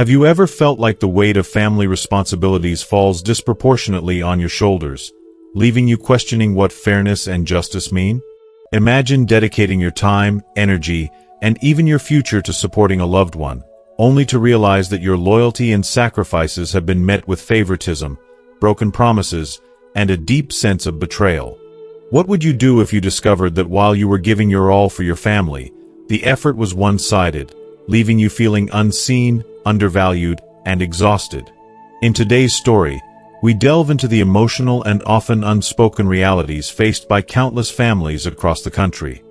Have you ever felt like the weight of family responsibilities falls disproportionately on your shoulders, leaving you questioning what fairness and justice mean? Imagine dedicating your time, energy, and even your future to supporting a loved one, only to realize that your loyalty and sacrifices have been met with favoritism, broken promises, and a deep sense of betrayal. What would you do if you discovered that while you were giving your all for your family, the effort was one-sided, leaving you feeling unseen, undervalued, and exhausted? In today's story, we delve into the emotional and often unspoken realities faced by countless families across the country.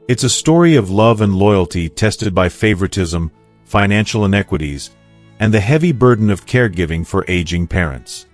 It's a story of love and loyalty tested by favoritism, financial inequities, and the heavy burden of caregiving for aging parents.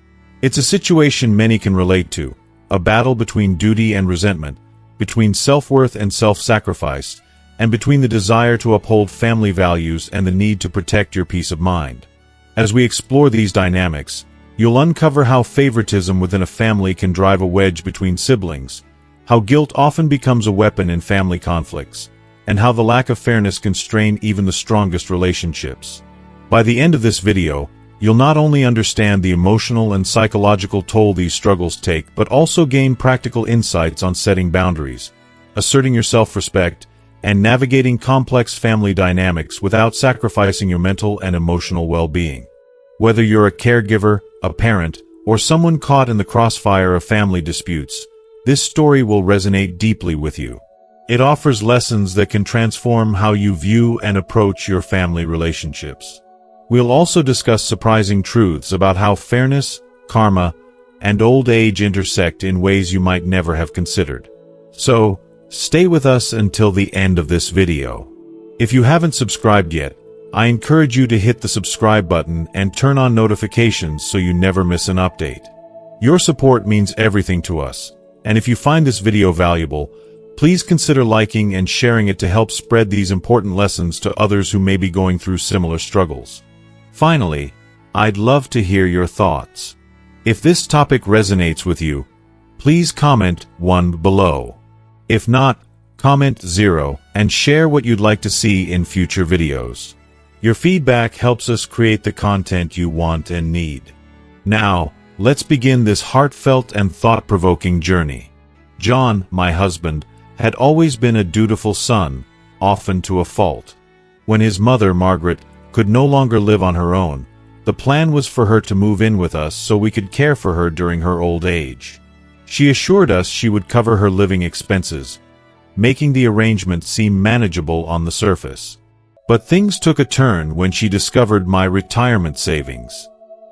It's a situation many can relate to, a battle between duty and resentment, between self-worth and self-sacrifice, and between the desire to uphold family values and the need to protect your peace of mind. As we explore these dynamics, you'll uncover how favoritism within a family can drive a wedge between siblings, how guilt often becomes a weapon in family conflicts, and how the lack of fairness can strain even the strongest relationships. By the end of this video, you'll not only understand the emotional and psychological toll these struggles take, but also gain practical insights on setting boundaries, asserting your self-respect, and navigating complex family dynamics without sacrificing your mental and emotional well-being. Whether you're a caregiver, a parent, or someone caught in the crossfire of family disputes, this story will resonate deeply with you. It offers lessons that can transform how you view and approach your family relationships. We'll also discuss surprising truths about how fairness, karma, and old age intersect in ways you might never have considered. So, stay with us until the end of this video. If you haven't subscribed yet, I encourage you to hit the subscribe button and turn on notifications so you never miss an update. Your support means everything to us, and if you find this video valuable, please consider liking and sharing it to help spread these important lessons to others who may be going through similar struggles. Finally, I'd love to hear your thoughts. If this topic resonates with you, please comment 1 below. If not, comment 0 and share what you'd like to see in future videos. Your feedback helps us create the content you want and need. Now, let's begin this heartfelt and thought-provoking journey. John, my husband, had always been a dutiful son, often to a fault. When his mother, Margaret, could no longer live on her own, the plan was for her to move in with us so we could care for her during her old age. She assured us she would cover her living expenses, making the arrangement seem manageable on the surface. But things took a turn when she discovered my retirement savings.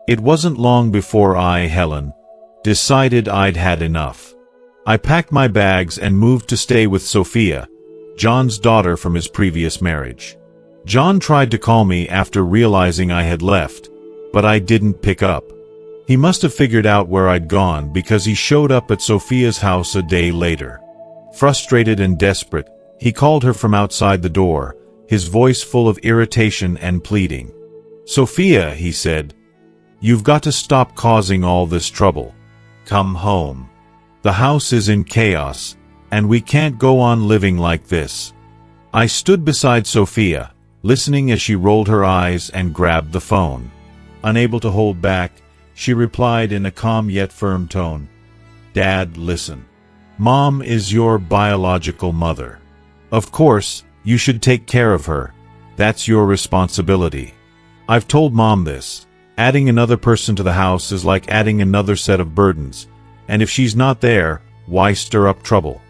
It wasn't long before I, Helen, decided I'd had enough. I packed my bags and moved to stay with Sophia, John's daughter from his previous marriage. John tried to call me after realizing I had left, but I didn't pick up. He must have figured out where I'd gone because he showed up at Sophia's house a day later. Frustrated and desperate, he called her from outside the door, his voice full of irritation and pleading. "Sophia," he said, "you've got to stop causing all this trouble. Come home. The house is in chaos, and we can't go on living like this." I stood beside Sophia, listening as she rolled her eyes and grabbed the phone. Unable to hold back, she replied in a calm yet firm tone, "Dad, listen. Mom is your biological mother. Of course, you should take care of her. That's your responsibility. I've told Mom this. Adding another person to the house is like adding another set of burdens, and if she's not there, why stir up trouble?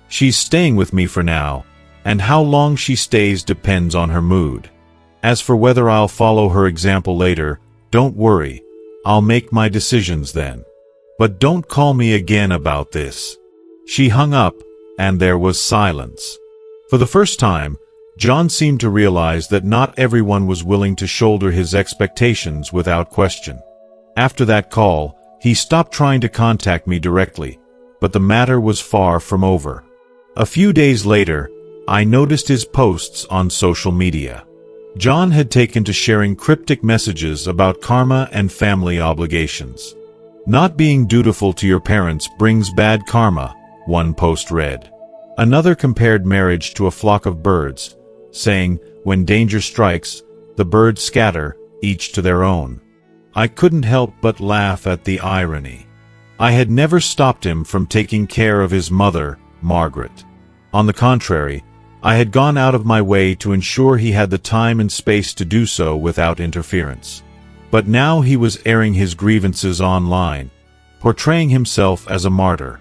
She's staying with me for now, and how long she stays depends on her mood. As for whether I'll follow her example later, don't worry, I'll make my decisions then. But don't call me again about this." She hung up, and there was silence. For the first time, John seemed to realize that not everyone was willing to shoulder his expectations without question. After that call, he stopped trying to contact me directly, but the matter was far from over. A few days later, I noticed his posts on social media. John had taken to sharing cryptic messages about karma and family obligations. "Not being dutiful to your parents brings bad karma," one post read. Another compared marriage to a flock of birds, saying, "When danger strikes, the birds scatter, each to their own. I couldn't help but laugh at the irony. I had never stopped him from taking care of his mother, Margaret. On the contrary, I had gone out of my way to ensure he had the time and space to do so without interference. But now he was airing his grievances online, portraying himself as a martyr.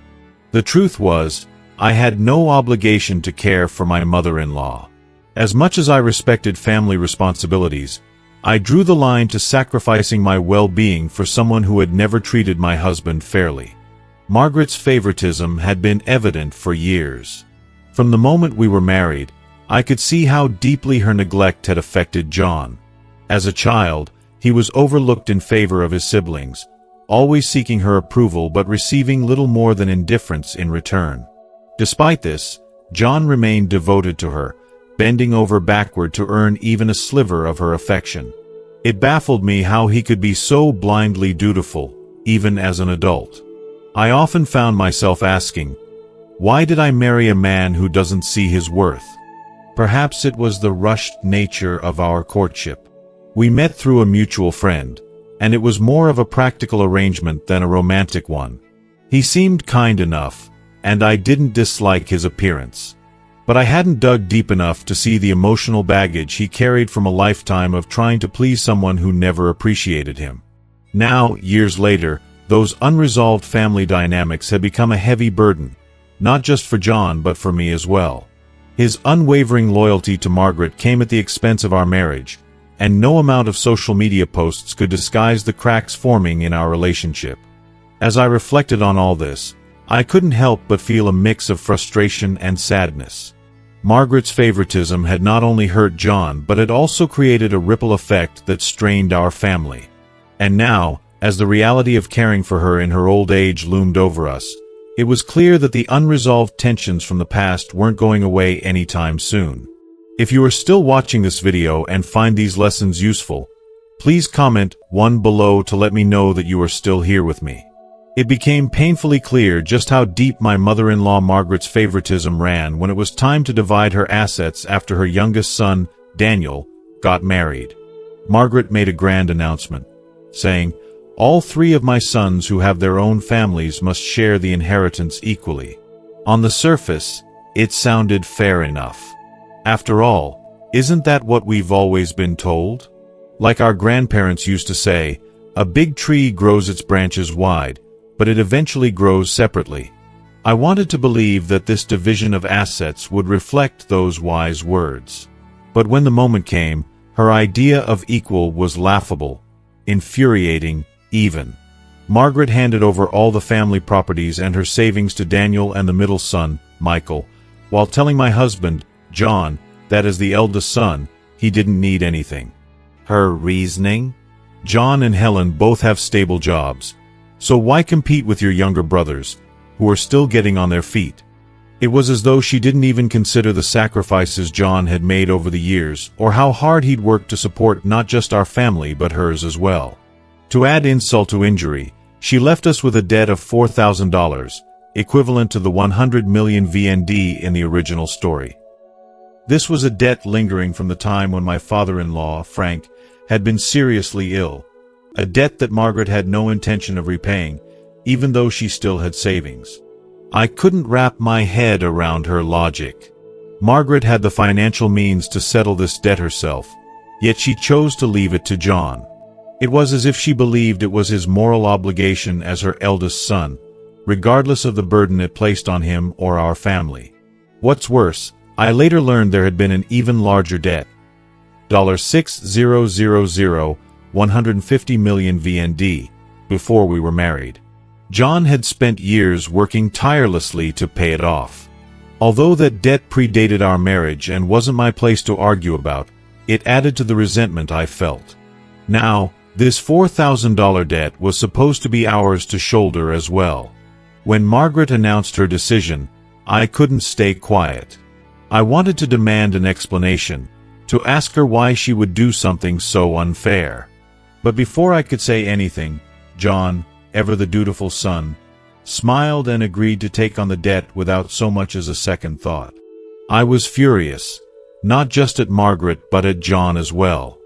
The truth was, I had no obligation to care for my mother-in-law. As much as I respected family responsibilities, I drew the line to sacrificing my well-being for someone who had never treated my husband fairly. Margaret's favoritism had been evident for years. From the moment we were married, I could see how deeply her neglect had affected John. As a child, he was overlooked in favor of his siblings, always seeking her approval but receiving little more than indifference in return. Despite this, John remained devoted to her, bending over backward to earn even a sliver of her affection. It baffled me how he could be so blindly dutiful, even as an adult. I often found myself asking, why did I marry a man who doesn't see his worth? Perhaps it was the rushed nature of our courtship. We met through a mutual friend, and it was more of a practical arrangement than a romantic one. He seemed kind enough, and I didn't dislike his appearance. But I hadn't dug deep enough to see the emotional baggage he carried from a lifetime of trying to please someone who never appreciated him. Now, years later, those unresolved family dynamics had become a heavy burden, not just for John but for me as well. His unwavering loyalty to Margaret came at the expense of our marriage, and no amount of social media posts could disguise the cracks forming in our relationship. As I reflected on all this, I couldn't help but feel a mix of frustration and sadness. Margaret's favoritism had not only hurt John but had also created a ripple effect that strained our family. And now, as the reality of caring for her in her old age loomed over us, it was clear that the unresolved tensions from the past weren't going away anytime soon. If you are still watching this video and find these lessons useful, please comment 1 below to let me know that you are still here with me. It became painfully clear just how deep my mother-in-law Margaret's favoritism ran when it was time to divide her assets after her youngest son, Daniel, got married. Margaret made a grand announcement, saying, "All 3 of my sons who have their own families must share the inheritance equally." On the surface, it sounded fair enough. After all, isn't that what we've always been told? Like our grandparents used to say, a big tree grows its branches wide, but it eventually grows separately. I wanted to believe that this division of assets would reflect those wise words. But when the moment came, her idea of equal was laughable, infuriating, even. Margaret handed over all the family properties and her savings to Daniel and the middle son, Michael, while telling my husband, John, that as the eldest son, he didn't need anything. Her reasoning? John and Helen both have stable jobs. So why compete with your younger brothers, who are still getting on their feet? It was as though she didn't even consider the sacrifices John had made over the years, or how hard he'd worked to support not just our family but hers as well. To add insult to injury, she left us with a debt of $4,000, equivalent to the 100 million VND in the original story. This was a debt lingering from the time when my father-in-law, Frank, had been seriously ill. A debt that Margaret had no intention of repaying, even though she still had savings. I couldn't wrap my head around her logic. Margaret had the financial means to settle this debt herself, yet she chose to leave it to John. It was as if she believed it was his moral obligation as her eldest son, regardless of the burden it placed on him or our family. What's worse, I later learned there had been an even larger debt. $6,000, 150 million VND, before we were married. John had spent years working tirelessly to pay it off. Although that debt predated our marriage and wasn't my place to argue about, it added to the resentment I felt. Now, this $4,000 debt was supposed to be ours to shoulder as well. When Margaret announced her decision, I couldn't stay quiet. I wanted to demand an explanation, to ask her why she would do something so unfair. But before I could say anything, John, ever the dutiful son, smiled and agreed to take on the debt without so much as a second thought. I was furious, not just at Margaret but at John as well.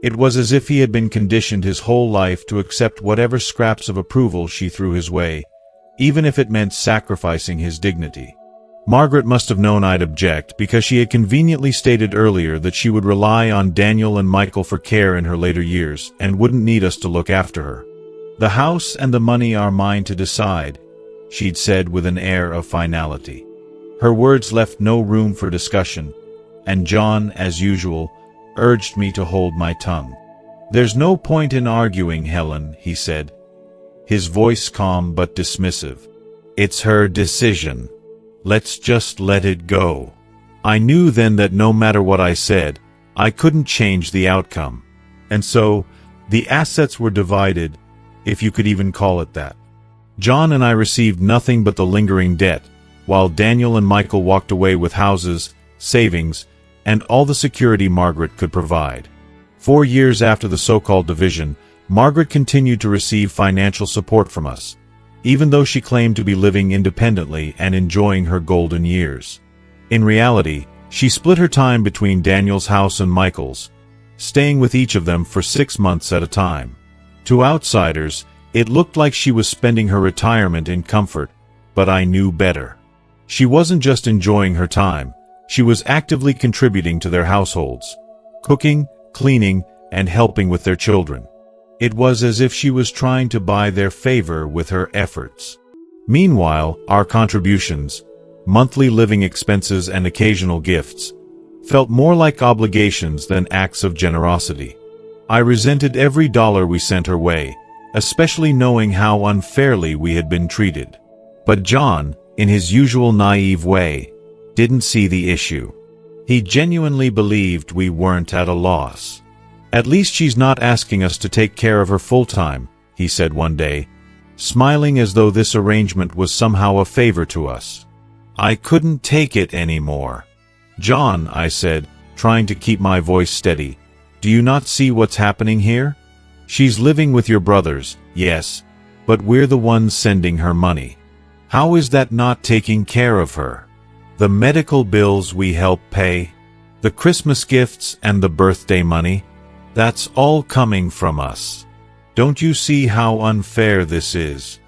It was as if he had been conditioned his whole life to accept whatever scraps of approval she threw his way, even if it meant sacrificing his dignity. Margaret must have known I'd object because she had conveniently stated earlier that she would rely on Daniel and Michael for care in her later years and wouldn't need us to look after her. "The house and the money are mine to decide," she'd said with an air of finality. Her words left no room for discussion, and John, as usual, urged me to hold my tongue. "There's no point in arguing, Helen," he said, his voice calm but dismissive. "It's her decision. Let's just let it go." I knew then that no matter what I said, I couldn't change the outcome. And so, the assets were divided, if you could even call it that. John and I received nothing but the lingering debt, while Daniel and Michael walked away with houses, savings, and all the security Margaret could provide. 4 years after the so-called division, Margaret continued to receive financial support from us, even though she claimed to be living independently and enjoying her golden years. In reality, she split her time between Daniel's house and Michael's, staying with each of them for 6 months at a time. To outsiders, it looked like she was spending her retirement in comfort, but I knew better. She wasn't just enjoying her time, she was actively contributing to their households, cooking, cleaning, and helping with their children. It was as if she was trying to buy their favor with her efforts. Meanwhile, our contributions, monthly living expenses and occasional gifts, felt more like obligations than acts of generosity. I resented every dollar we sent her way, especially knowing how unfairly we had been treated. But John, in his usual naive way, didn't see the issue. He genuinely believed we weren't at a loss. "At least she's not asking us to take care of her full-time," he said one day, smiling as though this arrangement was somehow a favor to us. I couldn't take it anymore. "John," I said, trying to keep my voice steady, "do you not see what's happening here? She's living with your brothers, yes, but we're the ones sending her money. How is that not taking care of her? The medical bills we help pay, the Christmas gifts and the birthday money, that's all coming from us. Don't you see how unfair this is?"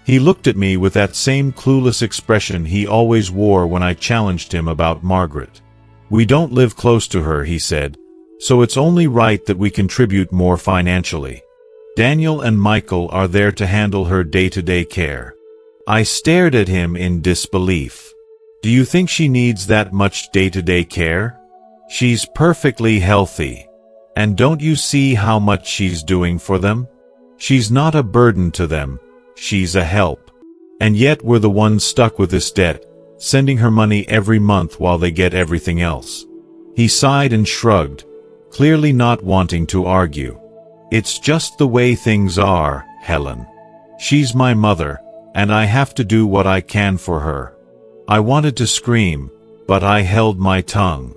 He looked at me with that same clueless expression he always wore when I challenged him about Margaret. "We don't live close to her," he said, "so it's only right that we contribute more financially. Daniel and Michael are there to handle her day-to-day care." I stared at him in disbelief. "Do you think she needs that much day-to-day care? She's perfectly healthy. And don't you see how much she's doing for them? She's not a burden to them, she's a help. And yet we're the ones stuck with this debt, sending her money every month while they get everything else." He sighed and shrugged, clearly not wanting to argue. "It's just the way things are, Helen. She's my mother, and I have to do what I can for her." I wanted to scream, but I held my tongue.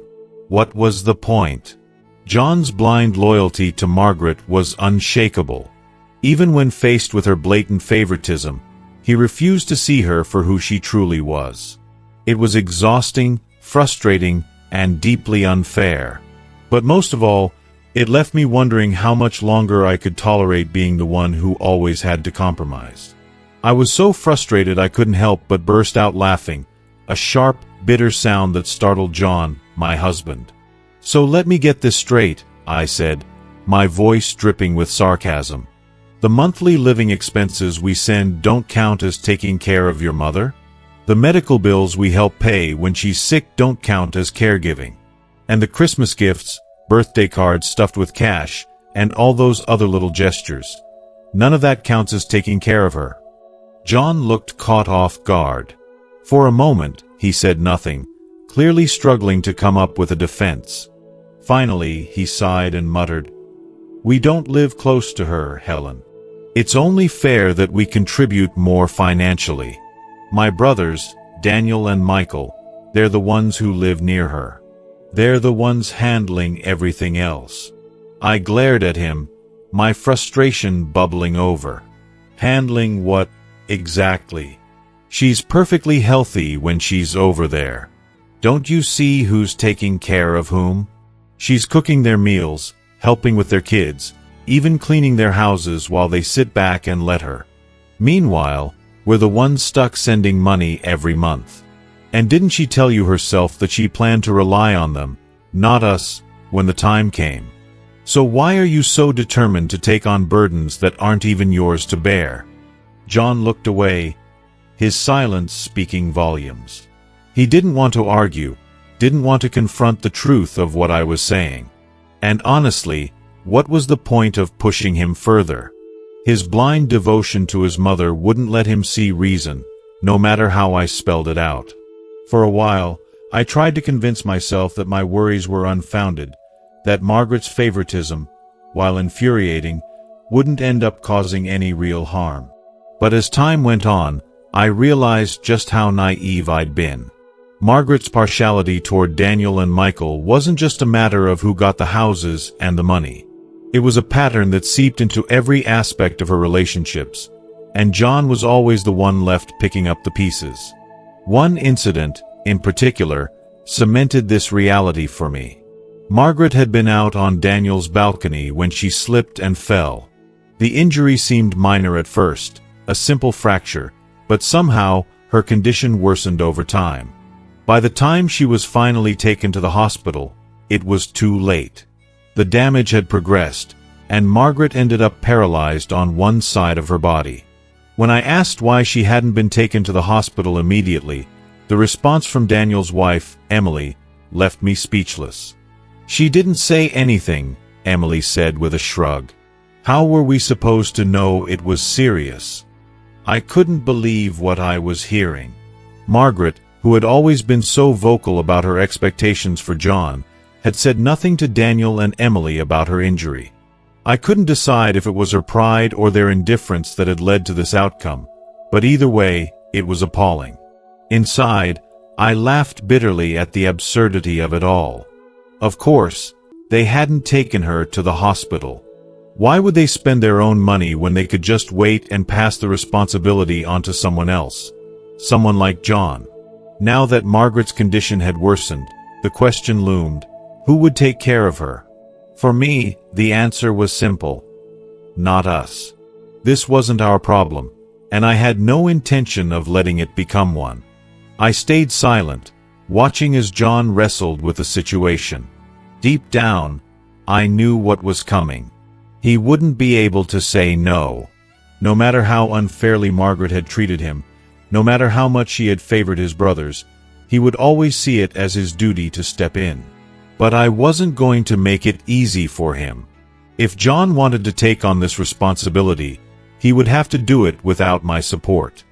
What was the point? John's blind loyalty to Margaret was unshakable. Even when faced with her blatant favoritism, he refused to see her for who she truly was. It was exhausting, frustrating, and deeply unfair. But most of all, it left me wondering how much longer I could tolerate being the one who always had to compromise. I was so frustrated I couldn't help but burst out laughing, a sharp, bitter sound that startled John, my husband. "So let me get this straight," I said, my voice dripping with sarcasm. "The monthly living expenses we send don't count as taking care of your mother? The medical bills we help pay when she's sick don't count as caregiving? And the Christmas gifts, birthday cards stuffed with cash, and all those other little gestures, none of that counts as taking care of her?" John looked caught off guard. For a moment, he said nothing, clearly struggling to come up with a defense. Finally, he sighed and muttered, "We don't live close to her, Helen. It's only fair that we contribute more financially. My brothers, Daniel and Michael, they're the ones who live near her. They're the ones handling everything else." I glared at him, my frustration bubbling over. "Handling what, exactly? She's perfectly healthy when she's over there. Don't you see who's taking care of whom? She's cooking their meals, helping with their kids, even cleaning their houses while they sit back and let her. Meanwhile, we're the ones stuck sending money every month. And didn't she tell you herself that she planned to rely on them, not us, when the time came? So why are you so determined to take on burdens that aren't even yours to bear? John looked away, his silence speaking volumes. He didn't want to argue, didn't want to confront the truth of what I was saying. And honestly, what was the point of pushing him further? His blind devotion to his mother wouldn't let him see reason, no matter how I spelled it out. For a while, I tried to convince myself that my worries were unfounded, that Margaret's favoritism, while infuriating, wouldn't end up causing any real harm. But as time went on, I realized just how naive I'd been. Margaret's partiality toward Daniel and Michael wasn't just a matter of who got the houses and the money. It was a pattern that seeped into every aspect of her relationships, and John was always the one left picking up the pieces. One incident, in particular, cemented this reality for me. Margaret had been out on Daniel's balcony when she slipped and fell. The injury seemed minor at first, a simple fracture, but somehow her condition worsened over time. By the time she was finally taken to the hospital, it was too late. The damage had progressed, and Margaret ended up paralyzed on one side of her body. When I asked why she hadn't been taken to the hospital immediately, the response from Daniel's wife, Emily, left me speechless. "She didn't say anything," Emily said with a shrug. "How were we supposed to know it was serious?" I couldn't believe what I was hearing. Margaret, who had always been so vocal about her expectations for John, had said nothing to Daniel and Emily about her injury. I couldn't decide if it was her pride or their indifference that had led to this outcome, but either way, it was appalling. Inside, I laughed bitterly at the absurdity of it all. Of course, they hadn't taken her to the hospital. Why would they spend their own money when they could just wait and pass the responsibility onto someone else? Someone like John. Now that Margaret's condition had worsened, the question loomed, who would take care of her? For me, the answer was simple. Not us. This wasn't our problem, and I had no intention of letting it become one. I stayed silent, watching as John wrestled with the situation. Deep down, I knew what was coming. He wouldn't be able to say no. No matter how unfairly Margaret had treated him, no matter how much she had favored his brothers, he would always see it as his duty to step in. But I wasn't going to make it easy for him. If John wanted to take on this responsibility, he would have to do it without my support.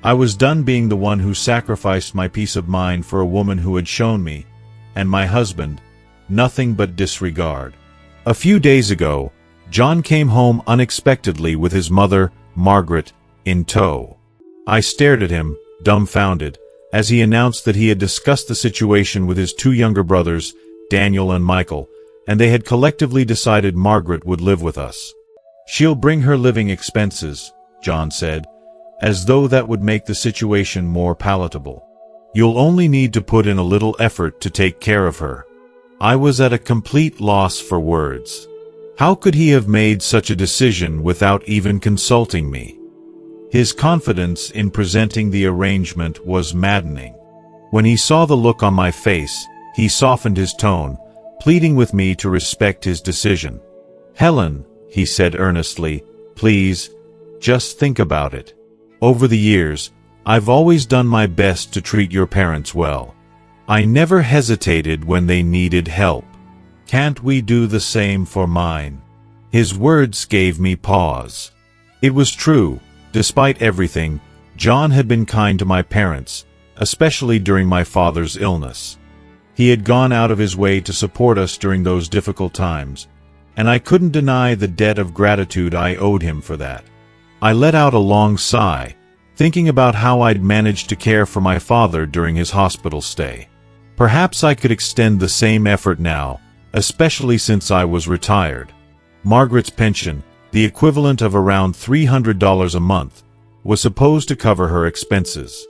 I was done being the one who sacrificed my peace of mind for a woman who had shown me, and my husband, nothing but disregard. A few days ago, John came home unexpectedly with his mother, Margaret, in tow. I stared at him, dumbfounded, as he announced that he had discussed the situation with his two younger brothers, Daniel and Michael, and they had collectively decided Margaret would live with us. "She'll bring her living expenses," John said, as though that would make the situation more palatable. "You'll only need to put in a little effort to take care of her." I was at a complete loss for words. How could he have made such a decision without even consulting me? His confidence in presenting the arrangement was maddening. When he saw the look on my face, he softened his tone, pleading with me to respect his decision. "Helen," he said earnestly, "please, just think about it. Over the years, I've always done my best to treat your parents well. I never hesitated when they needed help. Can't we do the same for mine?" His words gave me pause. It was true, despite everything, John had been kind to my parents, especially during my father's illness. He had gone out of his way to support us during those difficult times, and I couldn't deny the debt of gratitude I owed him for that. I let out a long sigh, thinking about how I'd managed to care for my father during his hospital stay. Perhaps I could extend the same effort now, especially since I was retired. Margaret's pension, the equivalent of around $300 a month, was supposed to cover her expenses.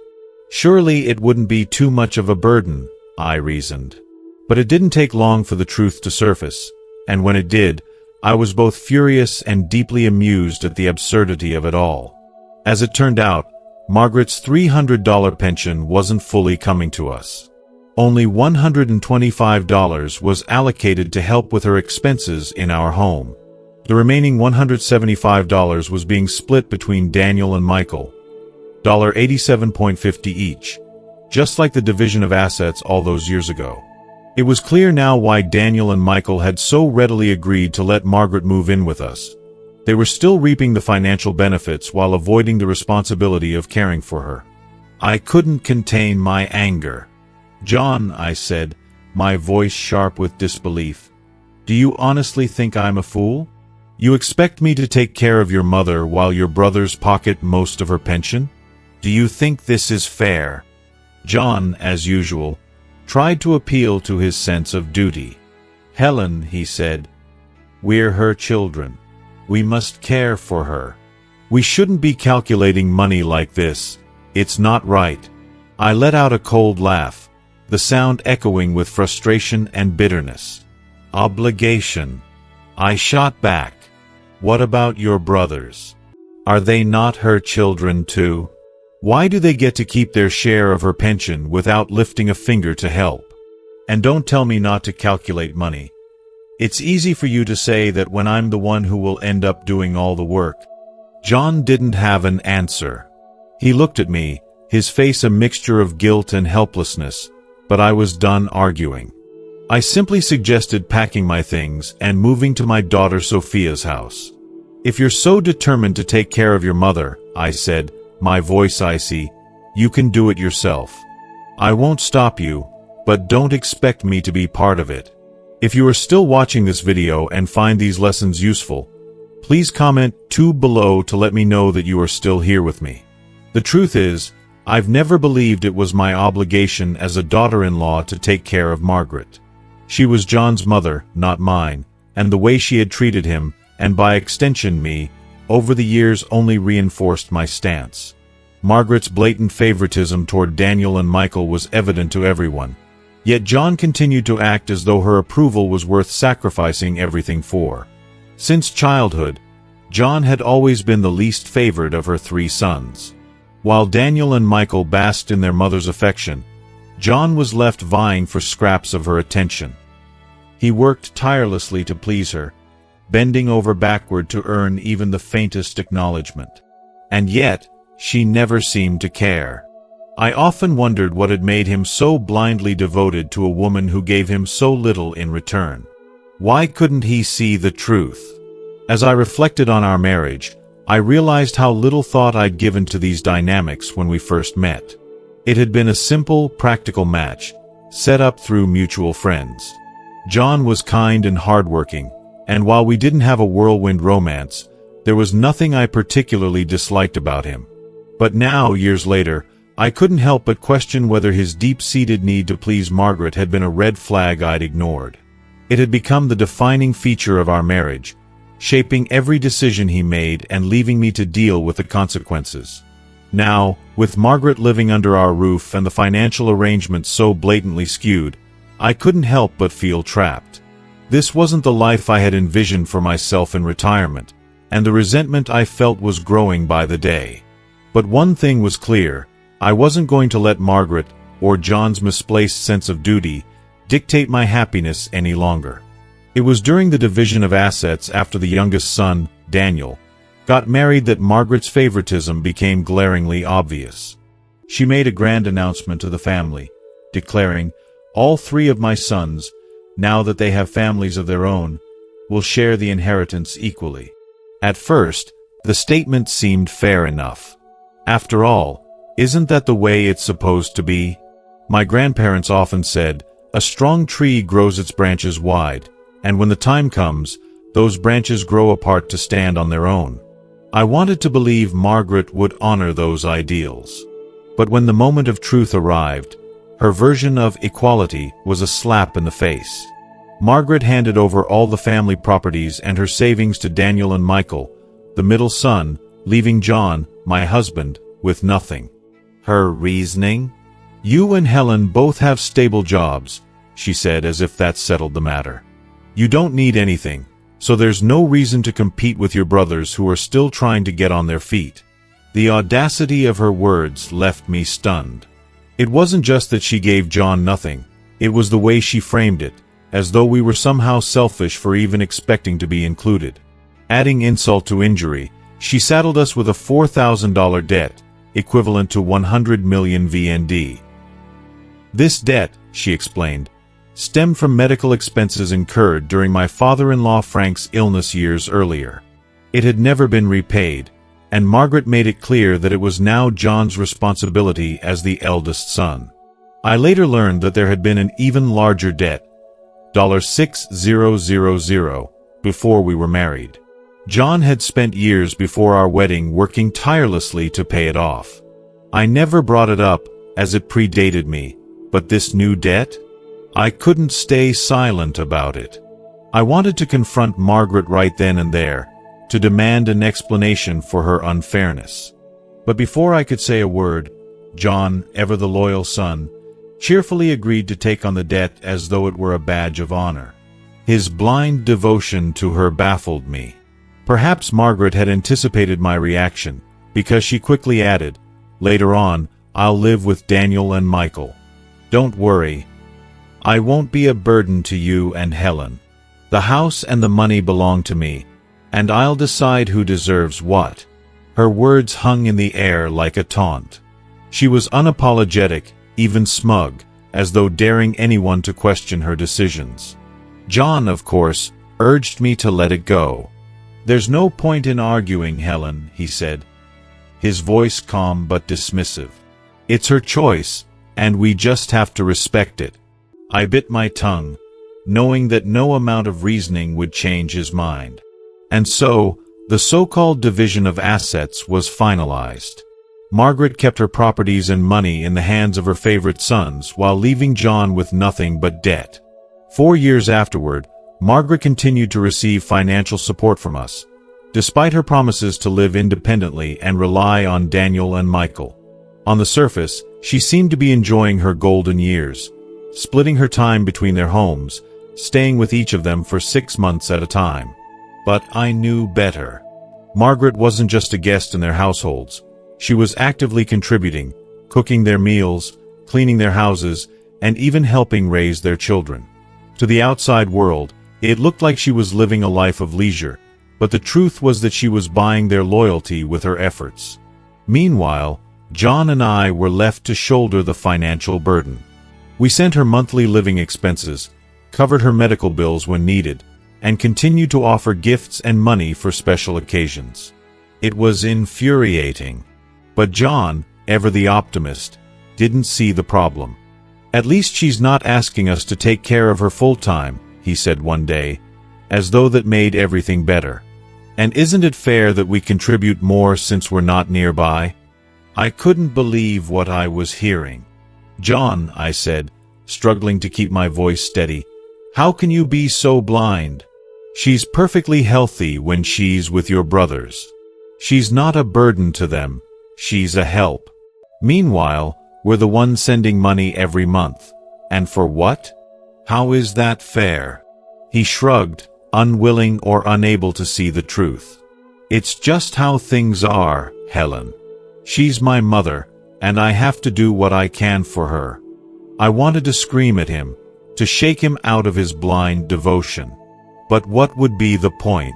Surely it wouldn't be too much of a burden, I reasoned. But it didn't take long for the truth to surface, and when it did, I was both furious and deeply amused at the absurdity of it all. As it turned out, Margaret's $300 pension wasn't fully coming to us. Only $125 was allocated to help with her expenses in our home. The remaining $175 was being split between Daniel and Michael, $87.50 each, just like the division of assets all those years ago. It was clear now why Daniel and Michael had so readily agreed to let Margaret move in with us. They were still reaping the financial benefits while avoiding the responsibility of caring for her. I couldn't contain my anger. "John," I said, my voice sharp with disbelief, "do you honestly think I'm a fool? You expect me to take care of your mother while your brothers pocket most of her pension? Do you think this is fair?" John, as usual, tried to appeal to his sense of duty. "Helen," he said, "we're her children. We must care for her. We shouldn't be calculating money like this. It's not right." I let out a cold laugh, the sound echoing with frustration and bitterness. "Obligation," I shot back. "What about your brothers? Are they not her children too? Why do they get to keep their share of her pension without lifting a finger to help? And don't tell me not to calculate money. It's easy for you to say that when I'm the one who will end up doing all the work." John didn't have an answer. He looked at me, his face a mixture of guilt and helplessness, but I was done arguing. I simply suggested packing my things and moving to my daughter Sophia's house. "If you're so determined to take care of your mother," I said, my voice icy, "you can do it yourself. I won't stop you, but don't expect me to be part of it." If you are still watching this video and find these lessons useful, please comment 2 below to let me know that you are still here with me. The truth is, I've never believed it was my obligation as a daughter-in-law to take care of Margaret. She was John's mother, not mine, and the way she had treated him, and by extension me, over the years only reinforced my stance. Margaret's blatant favoritism toward Daniel and Michael was evident to everyone. Yet John continued to act as though her approval was worth sacrificing everything for. Since childhood, John had always been the least favored of her 3 sons. While Daniel and Michael basked in their mother's affection, John was left vying for scraps of her attention. He worked tirelessly to please her, bending over backward to earn even the faintest acknowledgement. And yet, she never seemed to care. I often wondered what had made him so blindly devoted to a woman who gave him so little in return. Why couldn't he see the truth? As I reflected on our marriage, I realized how little thought I'd given to these dynamics when we first met. It had been a simple, practical match, set up through mutual friends. John was kind and hardworking, and while we didn't have a whirlwind romance, there was nothing I particularly disliked about him. But now, years later, I couldn't help but question whether his deep-seated need to please Margaret had been a red flag I'd ignored. It had become the defining feature of our marriage, shaping every decision he made and leaving me to deal with the consequences. Now, with Margaret living under our roof and the financial arrangements so blatantly skewed, I couldn't help but feel trapped. This wasn't the life I had envisioned for myself in retirement, and the resentment I felt was growing by the day. But one thing was clear: I wasn't going to let Margaret, or John's misplaced sense of duty, dictate my happiness any longer. It was during the division of assets after the youngest son, Daniel, got married that Margaret's favoritism became glaringly obvious. She made a grand announcement to the family, declaring, "All 3 of my sons, now that they have families of their own, will share the inheritance equally." At first, the statement seemed fair enough. After all, isn't that the way it's supposed to be? My grandparents often said, "A strong tree grows its branches wide, and when the time comes, those branches grow apart to stand on their own." I wanted to believe Margaret would honor those ideals. But when the moment of truth arrived, her version of equality was a slap in the face. Margaret handed over all the family properties and her savings to Daniel and Michael, the middle son, leaving John, my husband, with nothing. Her reasoning? "You and Helen both have stable jobs," she said, as if that settled the matter. "You don't need anything. So there's no reason to compete with your brothers who are still trying to get on their feet." The audacity of her words left me stunned. It wasn't just that she gave John nothing, it was the way she framed it, as though we were somehow selfish for even expecting to be included. Adding insult to injury, she saddled us with a $4,000 debt, equivalent to 100 million VND. This debt, she explained, stemmed from medical expenses incurred during my father-in-law Frank's illness years earlier. It had never been repaid, and Margaret made it clear that it was now John's responsibility as the eldest son. I later learned that there had been an even larger debt, $6,000, before we were married. John had spent years before our wedding working tirelessly to pay it off. I never brought it up, as it predated me, but this new debt? I couldn't stay silent about it. I wanted to confront Margaret right then and there, to demand an explanation for her unfairness. But before I could say a word, John, ever the loyal son, cheerfully agreed to take on the debt as though it were a badge of honor. His blind devotion to her baffled me. Perhaps Margaret had anticipated my reaction, because she quickly added, "Later on, I'll live with Daniel and Michael. Don't worry. I won't be a burden to you and Helen. The house and the money belong to me, and I'll decide who deserves what." Her words hung in the air like a taunt. She was unapologetic, even smug, as though daring anyone to question her decisions. John, of course, urged me to let it go. "There's no point in arguing, Helen," he said, his voice calm but dismissive. "It's her choice, and we just have to respect it." I bit my tongue, knowing that no amount of reasoning would change his mind. And so, the so-called division of assets was finalized. Margaret kept her properties and money in the hands of her favorite sons while leaving John with nothing but debt. 4 years afterward, Margaret continued to receive financial support from us, despite her promises to live independently and rely on Daniel and Michael. On the surface, she seemed to be enjoying her golden years, splitting her time between their homes, staying with each of them for 6 months at a time. But I knew better. Margaret wasn't just a guest in their households. She was actively contributing, cooking their meals, cleaning their houses, and even helping raise their children. To the outside world, it looked like she was living a life of leisure, but the truth was that she was buying their loyalty with her efforts. Meanwhile, John and I were left to shoulder the financial burden. We sent her monthly living expenses, covered her medical bills when needed, and continued to offer gifts and money for special occasions. It was infuriating. But John, ever the optimist, didn't see the problem. "At least she's not asking us to take care of her full-time," he said one day, as though that made everything better. "And isn't it fair that we contribute more since we're not nearby?" I couldn't believe what I was hearing. "John," I said, struggling to keep my voice steady, "how can you be so blind? She's perfectly healthy when she's with your brothers. She's not a burden to them. She's a help. Meanwhile, we're the ones sending money every month. And for what? How is that fair?" He shrugged, unwilling or unable to see the truth. "It's just how things are, Helen. She's my mother, and I have to do what I can for her." I wanted to scream at him, to shake him out of his blind devotion. But what would be the point?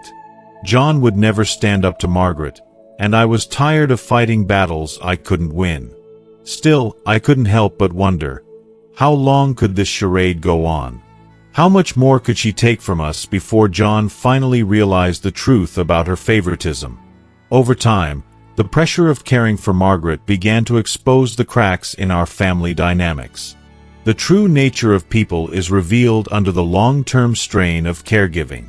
John would never stand up to Margaret, and I was tired of fighting battles I couldn't win. Still, I couldn't help but wonder, how long could this charade go on? How much more could she take from us before John finally realized the truth about her favoritism? Over time, the pressure of caring for Margaret began to expose the cracks in our family dynamics. The true nature of people is revealed under the long-term strain of caregiving.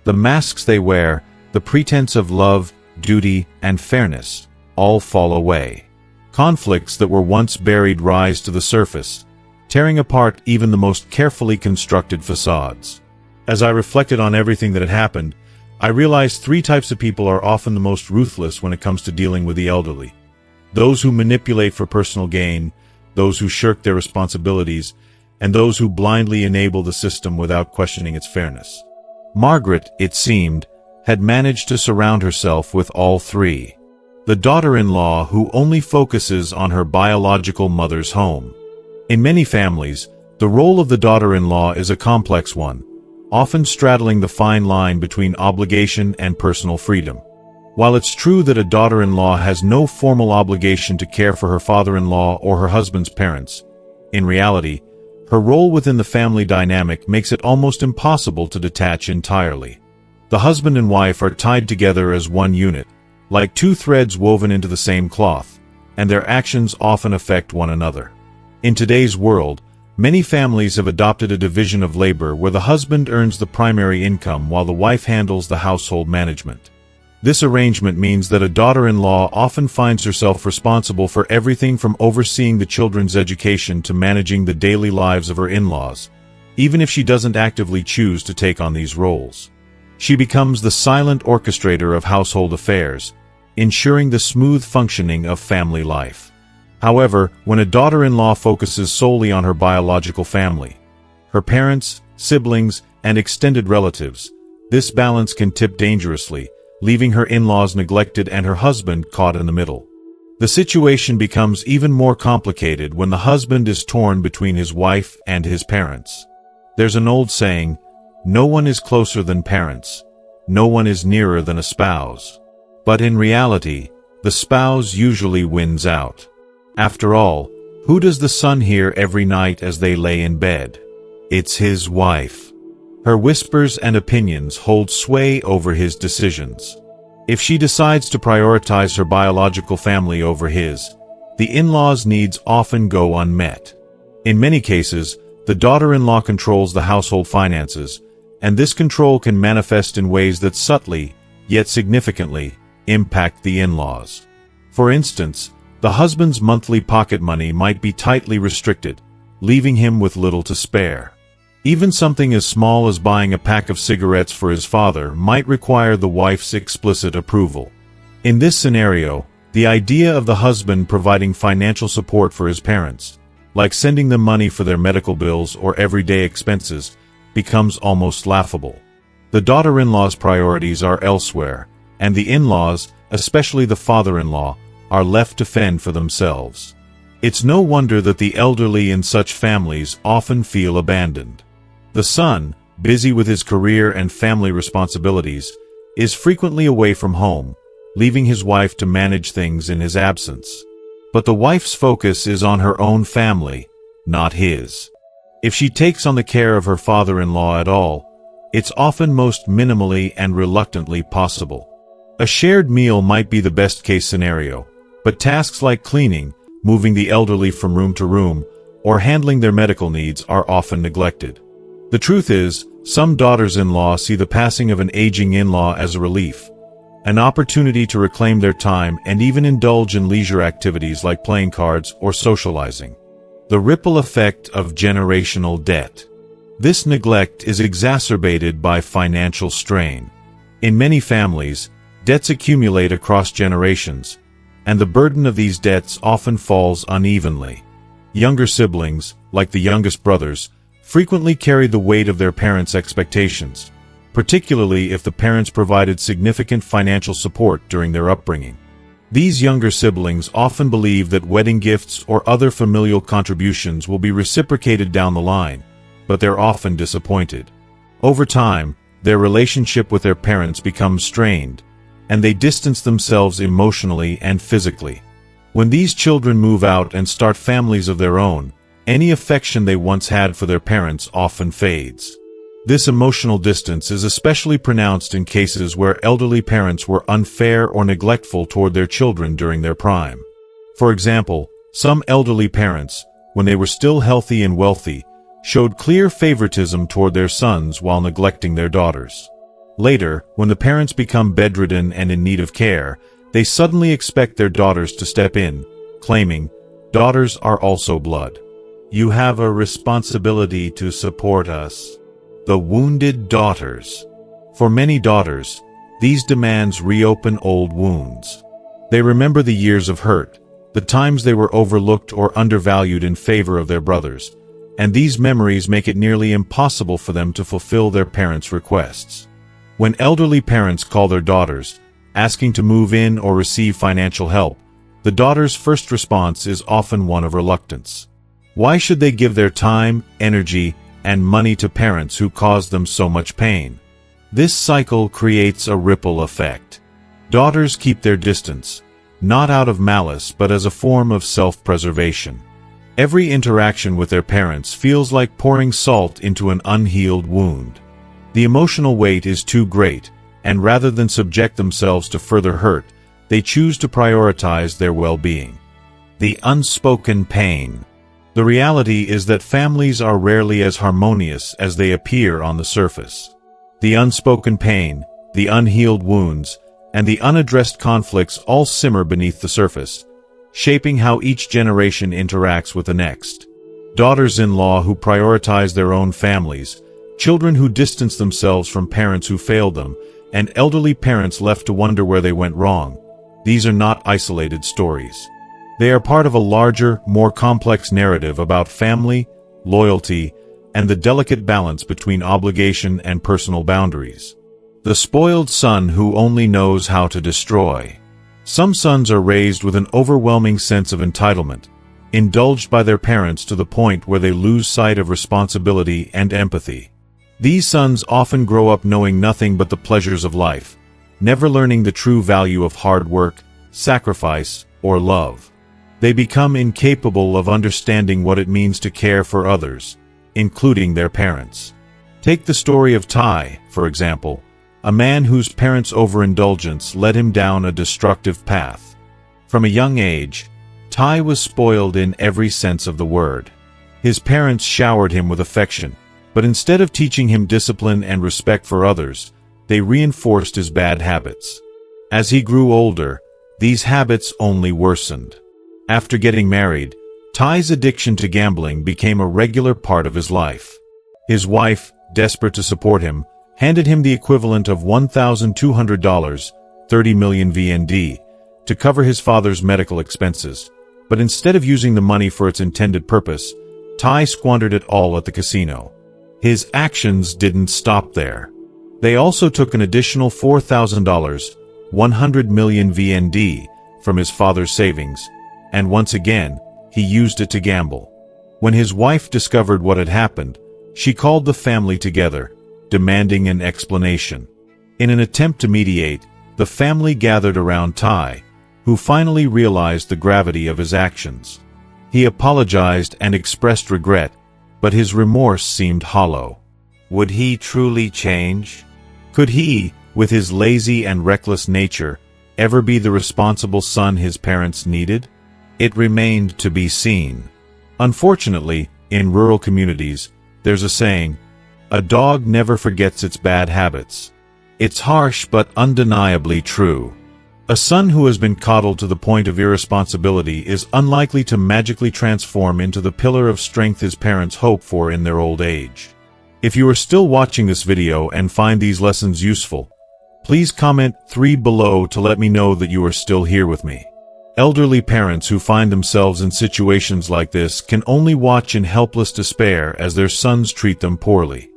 The masks they wear, the pretense of love, duty, and fairness, all fall away. Conflicts that were once buried rise to the surface, tearing apart even the most carefully constructed facades. As I reflected on everything that had happened, I realized 3 types of people are often the most ruthless when it comes to dealing with the elderly. Those who manipulate for personal gain, those who shirk their responsibilities, and those who blindly enable the system without questioning its fairness. Margaret, it seemed, had managed to surround herself with all three. The daughter-in-law who only focuses on her biological mother's home. In many families, the role of the daughter-in-law is a complex one, often straddling the fine line between obligation and personal freedom. While it's true that a daughter-in-law has no formal obligation to care for her father-in-law or her husband's parents, in reality, her role within the family dynamic makes it almost impossible to detach entirely. The husband and wife are tied together as one unit, like two threads woven into the same cloth, and their actions often affect one another. In today's world, many families have adopted a division of labor where the husband earns the primary income while the wife handles the household management. This arrangement means that a daughter-in-law often finds herself responsible for everything from overseeing the children's education to managing the daily lives of her in-laws, even if she doesn't actively choose to take on these roles. She becomes the silent orchestrator of household affairs, ensuring the smooth functioning of family life. However, when a daughter-in-law focuses solely on her biological family, her parents, siblings, and extended relatives, this balance can tip dangerously, leaving her in-laws neglected and her husband caught in the middle. The situation becomes even more complicated when the husband is torn between his wife and his parents. There's an old saying, "No one is closer than parents. No one is nearer than a spouse." But in reality, the spouse usually wins out. After all, who does the son hear every night as they lay in bed? It's his wife. Her whispers and opinions hold sway over his decisions. If she decides to prioritize her biological family over his, the in-laws' needs often go unmet. In many cases, the daughter-in-law controls the household finances, and this control can manifest in ways that subtly, yet significantly, impact the in-laws. For instance, the husband's monthly pocket money might be tightly restricted, leaving him with little to spare. Even something as small as buying a pack of cigarettes for his father might require the wife's explicit approval. In this scenario, the idea of the husband providing financial support for his parents, like sending them money for their medical bills or everyday expenses, becomes almost laughable. The daughter-in-law's priorities are elsewhere, and the in-laws, especially the father-in-law, are left to fend for themselves. It's no wonder that the elderly in such families often feel abandoned. The son, busy with his career and family responsibilities, is frequently away from home, leaving his wife to manage things in his absence. But the wife's focus is on her own family, not his. If she takes on the care of her father-in-law at all, it's often most minimally and reluctantly possible. A shared meal might be the best-case scenario, but tasks like cleaning, moving the elderly from room to room, or handling their medical needs are often neglected. The truth is, some daughters-in-law see the passing of an aging in-law as a relief, an opportunity to reclaim their time and even indulge in leisure activities like playing cards or socializing. The ripple effect of generational debt. This neglect is exacerbated by financial strain. In many families, debts accumulate across generations, and the burden of these debts often falls unevenly. Younger siblings, like the youngest brothers, frequently carry the weight of their parents' expectations, particularly if the parents provided significant financial support during their upbringing. These younger siblings often believe that wedding gifts or other familial contributions will be reciprocated down the line, but they're often disappointed. Over time, their relationship with their parents becomes strained, and they distance themselves emotionally and physically. When these children move out and start families of their own, any affection they once had for their parents often fades. This emotional distance is especially pronounced in cases where elderly parents were unfair or neglectful toward their children during their prime. For example, some elderly parents, when they were still healthy and wealthy, showed clear favoritism toward their sons while neglecting their daughters. Later, when the parents become bedridden and in need of care, they suddenly expect their daughters to step in, claiming, "Daughters are also blood. You have a responsibility to support us." The wounded daughters. For many daughters, these demands reopen old wounds. They remember the years of hurt, the times they were overlooked or undervalued in favor of their brothers, and these memories make it nearly impossible for them to fulfill their parents' requests. When elderly parents call their daughters, asking to move in or receive financial help, the daughter's first response is often one of reluctance. Why should they give their time, energy, and money to parents who cause them so much pain? This cycle creates a ripple effect. Daughters keep their distance, not out of malice but as a form of self-preservation. Every interaction with their parents feels like pouring salt into an unhealed wound. The emotional weight is too great, and rather than subject themselves to further hurt, they choose to prioritize their well-being. The unspoken pain. The reality is that families are rarely as harmonious as they appear on the surface. The unspoken pain, the unhealed wounds, and the unaddressed conflicts all simmer beneath the surface, shaping how each generation interacts with the next. Daughters-in-law who prioritize their own families, children who distance themselves from parents who failed them, and elderly parents left to wonder where they went wrong. These are not isolated stories. They are part of a larger, more complex narrative about family, loyalty, and the delicate balance between obligation and personal boundaries. The spoiled son who only knows how to destroy. Some sons are raised with an overwhelming sense of entitlement, indulged by their parents to the point where they lose sight of responsibility and empathy. These sons often grow up knowing nothing but the pleasures of life, never learning the true value of hard work, sacrifice, or love. They become incapable of understanding what it means to care for others, including their parents. Take the story of Ty, for example, a man whose parents' overindulgence led him down a destructive path. From a young age, Ty was spoiled in every sense of the word. His parents showered him with affection, but instead of teaching him discipline and respect for others, they reinforced his bad habits. As he grew older, these habits only worsened. After getting married, Ty's addiction to gambling became a regular part of his life. His wife, desperate to support him, handed him the equivalent of $1,200, 30 million VND, to cover his father's medical expenses, but instead of using the money for its intended purpose, Ty squandered it all at the casino. His actions didn't stop there. They also took an additional $4,000, 100 million VND, from his father's savings, and once again, he used it to gamble. When his wife discovered what had happened, she called the family together, demanding an explanation. In an attempt to mediate, the family gathered around Ty, who finally realized the gravity of his actions. He apologized and expressed regret, but his remorse seemed hollow. Would he truly change? Could he, with his lazy and reckless nature, ever be the responsible son his parents needed? It remained to be seen. Unfortunately, in rural communities, there's a saying, "A dog never forgets its bad habits." It's harsh but undeniably true. A son who has been coddled to the point of irresponsibility is unlikely to magically transform into the pillar of strength his parents hope for in their old age. If you are still watching this video and find these lessons useful, please comment 3 below to let me know that you are still here with me. Elderly parents who find themselves in situations like this can only watch in helpless despair as their sons treat them poorly.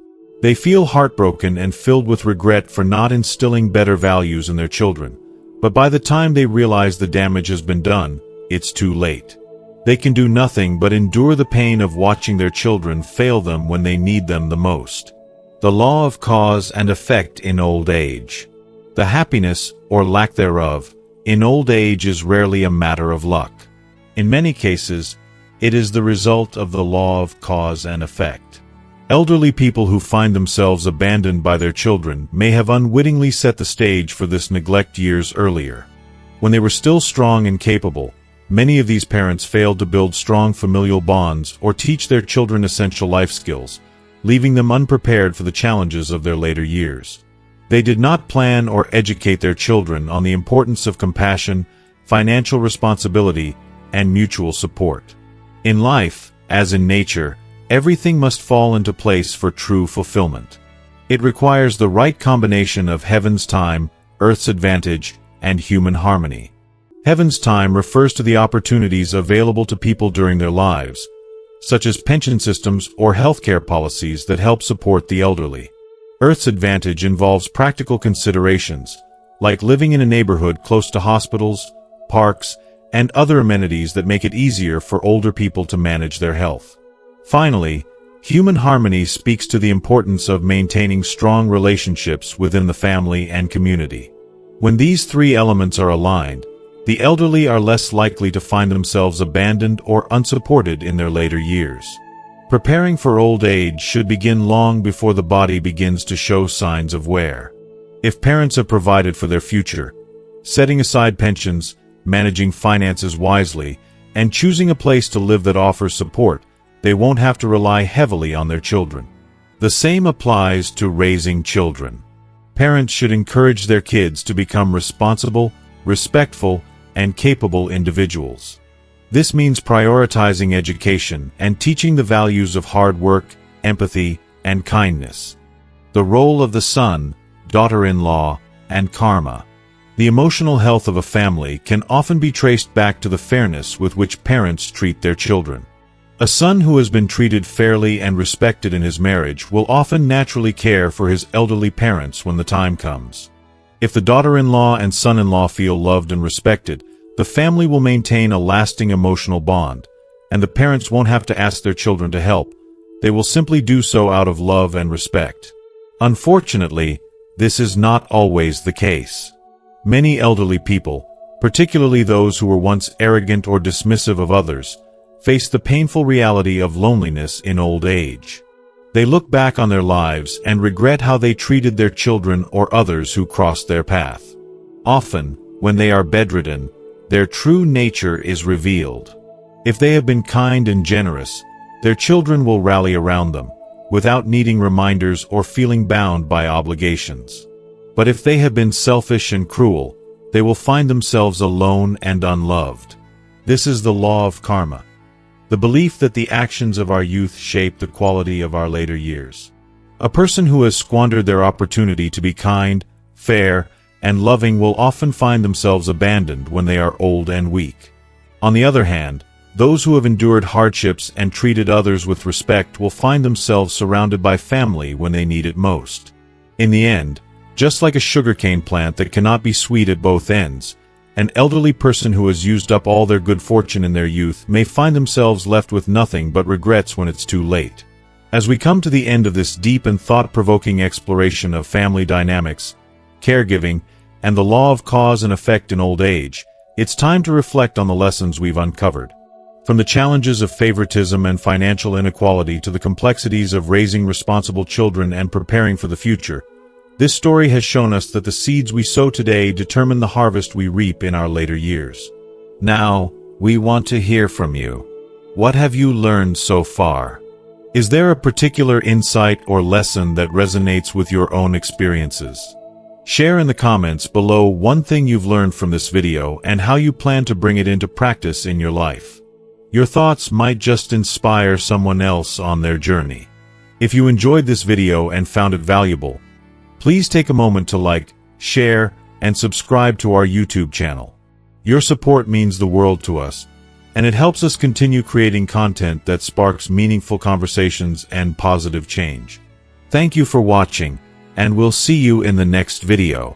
They feel heartbroken and filled with regret for not instilling better values in their children, but by the time they realize the damage has been done, it's too late. They can do nothing but endure the pain of watching their children fail them when they need them the most. The law of cause and effect in old age. The happiness, or lack thereof, in old age is rarely a matter of luck. In many cases, it is the result of the law of cause and effect. Elderly people who find themselves abandoned by their children may have unwittingly set the stage for this neglect years earlier. When they were still strong and capable, many of these parents failed to build strong familial bonds or teach their children essential life skills, leaving them unprepared for the challenges of their later years. They did not plan or educate their children on the importance of compassion, financial responsibility, and mutual support. In life, as in nature, everything must fall into place for true fulfillment. It requires the right combination of heaven's time, earth's advantage, and human harmony. Heaven's time refers to the opportunities available to people during their lives, such as pension systems or healthcare policies that help support the elderly. Earth's advantage involves practical considerations, like living in a neighborhood close to hospitals, parks, and other amenities that make it easier for older people to manage their health. Finally, human harmony speaks to the importance of maintaining strong relationships within the family and community. When these three elements are aligned, the elderly are less likely to find themselves abandoned or unsupported in their later years. Preparing for old age should begin long before the body begins to show signs of wear. If parents have provided for their future, setting aside pensions, managing finances wisely, and choosing a place to live that offers support, they won't have to rely heavily on their children. The same applies to raising children. Parents should encourage their kids to become responsible, respectful, and capable individuals. This means prioritizing education and teaching the values of hard work, empathy, and kindness. The role of the son, daughter-in-law, and karma. The emotional health of a family can often be traced back to the fairness with which parents treat their children. A son who has been treated fairly and respected in his marriage will often naturally care for his elderly parents when the time comes. If the daughter-in-law and son-in-law feel loved and respected, the family will maintain a lasting emotional bond, and the parents won't have to ask their children to help. They will simply do so out of love and respect. Unfortunately, this is not always the case. Many elderly people, particularly those who were once arrogant or dismissive of others, face the painful reality of loneliness in old age. They look back on their lives and regret how they treated their children or others who crossed their path. Often, when they are bedridden, their true nature is revealed. If they have been kind and generous, their children will rally around them, without needing reminders or feeling bound by obligations. But if they have been selfish and cruel, they will find themselves alone and unloved. This is the law of karma. The belief that the actions of our youth shape the quality of our later years. A person who has squandered their opportunity to be kind, fair, and loving will often find themselves abandoned when they are old and weak. On the other hand, those who have endured hardships and treated others with respect will find themselves surrounded by family when they need it most. In the end, just like a sugarcane plant that cannot be sweet at both ends, an elderly person who has used up all their good fortune in their youth may find themselves left with nothing but regrets when it's too late. As we come to the end of this deep and thought-provoking exploration of family dynamics, caregiving, and the law of cause and effect in old age, it's time to reflect on the lessons we've uncovered. From the challenges of favoritism and financial inequality to the complexities of raising responsible children and preparing for the future, this story has shown us that the seeds we sow today determine the harvest we reap in our later years. Now, we want to hear from you. What have you learned so far? Is there a particular insight or lesson that resonates with your own experiences? Share in the comments below one thing you've learned from this video and how you plan to bring it into practice in your life. Your thoughts might just inspire someone else on their journey. If you enjoyed this video and found it valuable, please take a moment to like, share, and subscribe to our YouTube channel. Your support means the world to us, and it helps us continue creating content that sparks meaningful conversations and positive change. Thank you for watching, and we'll see you in the next video.